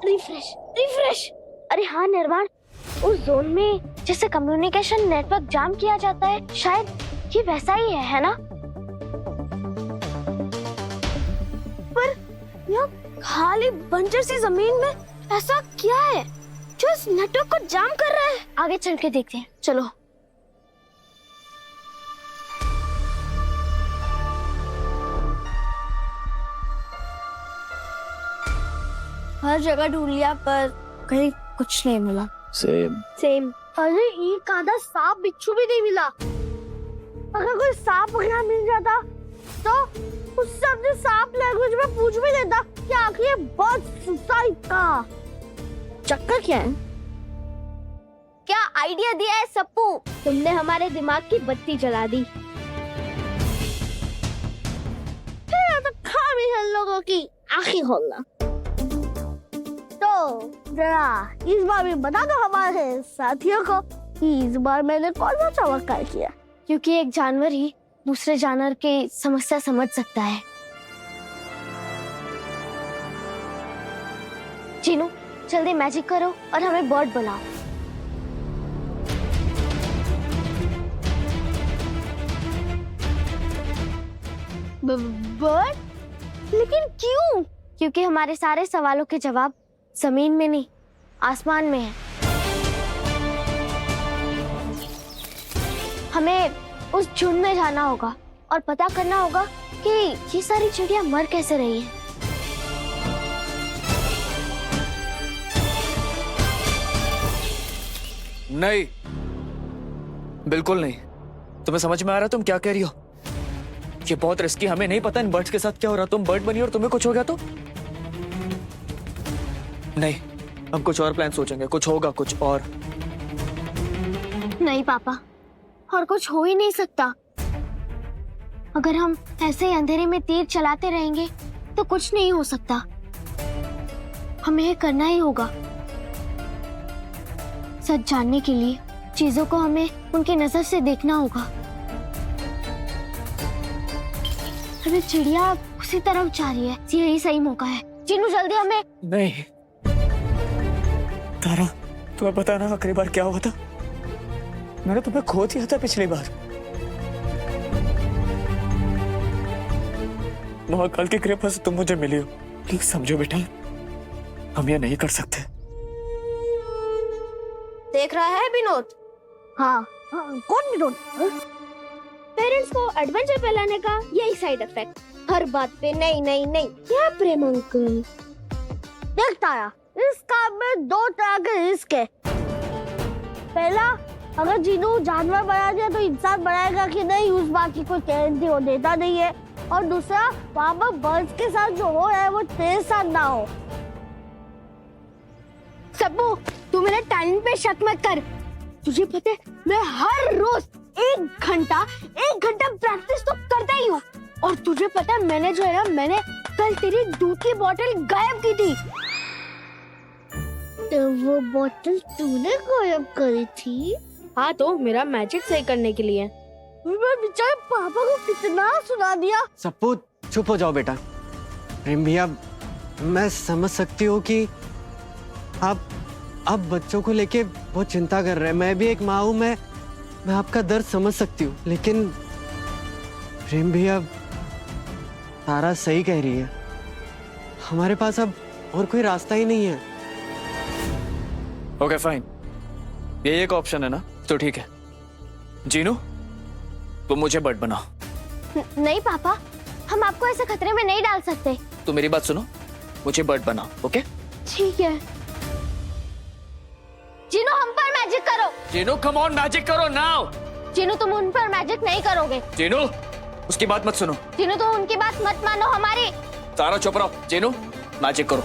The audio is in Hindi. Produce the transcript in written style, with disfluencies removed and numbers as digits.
Refresh refresh. अरे हाँ निर्वाण, उस जोन में जिससे कम्युनिकेशन नेटवर्क जाम किया जाता है, शायद ये वैसा ही है ना? पर यहाँ खाली बंजर सी जमीन में ऐसा क्या है जो इस नेटवर्क को जाम कर रहा है? आगे चल के देखते हैं, चलो। हर जगह ढूंढ लिया पर कहीं कुछ नहीं मिला। सेम। अरे एक आधा सांप बिच्छू भी नहीं मिला। अगर कोई सांप वगैरह मिल जाता तो उससे अपने सांप लैंग्वेज में पूछ भी लेता कि आखिर ये बहुत सुसाइड का चक्कर क्या है? क्या आइडिया दिया है सप्पू? तुमने हमारे दिमाग की बत्ती जला दी। तो खामी हम लोगों की आंखें खोलना। तो जरा इस बार भी बता दो हमारे साथियों को कि इस बार मैंने कौन सा चमत्कार किया? क्योंकि एक जानवर ही दूसरे जानवर की समस्या समझ सकता है। चीनू, जल्दी मैजिक करो और हमें बर्ड बनाओ। बर्ड? लेकिन क्यों? क्योंकि हमारे सारे सवालों के जवाब जमीन में नहीं, आसमान में है। हमें उस झुंड में जाना होगा और पता करना होगा कि ये सारी चिड़िया मर कैसे रही हैं। नहीं, बिल्कुल नहीं। तुम्हें समझ में आ रहा है तुम क्या कह रही हो? ये बहुत रिस्की, हमें नहीं पता इन बर्ड्स के साथ क्या हो रहा। तुम बर्ड बनी और तुम्हें कुछ हो गया तो? नहीं, हम कुछ और प्लान सोचेंगे, कुछ होगा कुछ और। नहीं पापा, और कुछ हो ही नहीं सकता। अगर हम ऐसे ही अंधेरे में तीर चलाते रहेंगे तो कुछ नहीं हो सकता। हमें ये करना ही होगा। सच जानने के लिए चीजों को हमें उनकी नजर से देखना होगा। अरे चिड़िया उसी तरफ जा रही है, यही सही मौका है। चीनू जल्दी हमें। नहीं तारा, तुम्हें पता ना आखिरी बार क्या हुआ था? मैंने तुम्हें खो दिया था पिछली बार। महाकाल की कृपा से तुम मुझे मिली हो। प्लीज समझो बेटा, हम ये नहीं कर सकते। देख रहा है विनोद? हाँ, कौन विनोद? पेरेंट्स को एडवेंचर पे लाने का यही साइड इफेक्ट। हर बात पे नहीं नहीं नहीं। क्या प्रेम अंकल? देख तारा, इस काम में दो तरह के रिस्क है। पहला, अगर जीनू जानवर बना दिया तो इंसान बनाएगा कि नहीं, उस बात की कोई गारंटी वो देता नहीं है। और दूसरा, वहाँ पर बर्ड्स के साथ जो हो रहा है वो तेरे साथ ना हो। सब्बू, तू मेरे टैलेंट पे शक मत कर। तुझे पता है मैं हर रोज एक घंटा प्रैक्टिस तो करता ही हूँ। और तुझे पता है मैंने जो है ना, मैंने कल तेरी दूध की बोतल गायब की थी। तो वो बोतल तूने गायब करी थी? हाँ, तो मेरा मैजिक सही करने के लिए। मैं बेचारे पापा को कितना सुना दिया। सप्पू चुप हो जाओ बेटा। प्रेम भैया, मैं समझ सकती हूँ कि आप बच्चों को लेके बहुत चिंता कर रहे हैं। मैं भी एक माँ हूँ, मैं आपका दर्द समझ सकती हूँ। लेकिन प्रेम भैया, तारा सही कह रही है। हमारे पास अब और कोई रास्ता ही नहीं है। ओके फाइन, ये एक ऑप्शन है ना, तो ठीक है। जीनू, तुम मुझे बर्ड बनाओ। नहीं पापा, हम आपको ऐसे खतरे में नहीं डाल सकते। तो मेरी बात सुनो, मुझे बर्ड बनाओ, ओके? ठीक है। जीनू हम पर मैजिक करो। जीनू कम ऑन, मैजिक करो नाउ। जीनू तुम उन पर मैजिक नहीं करोगे। जीनू उसकी बात मत सुनो। जीनू तुम उनकी बात मत मानो हमारी। तारा चुप रहो। जीनू मैजिक करो।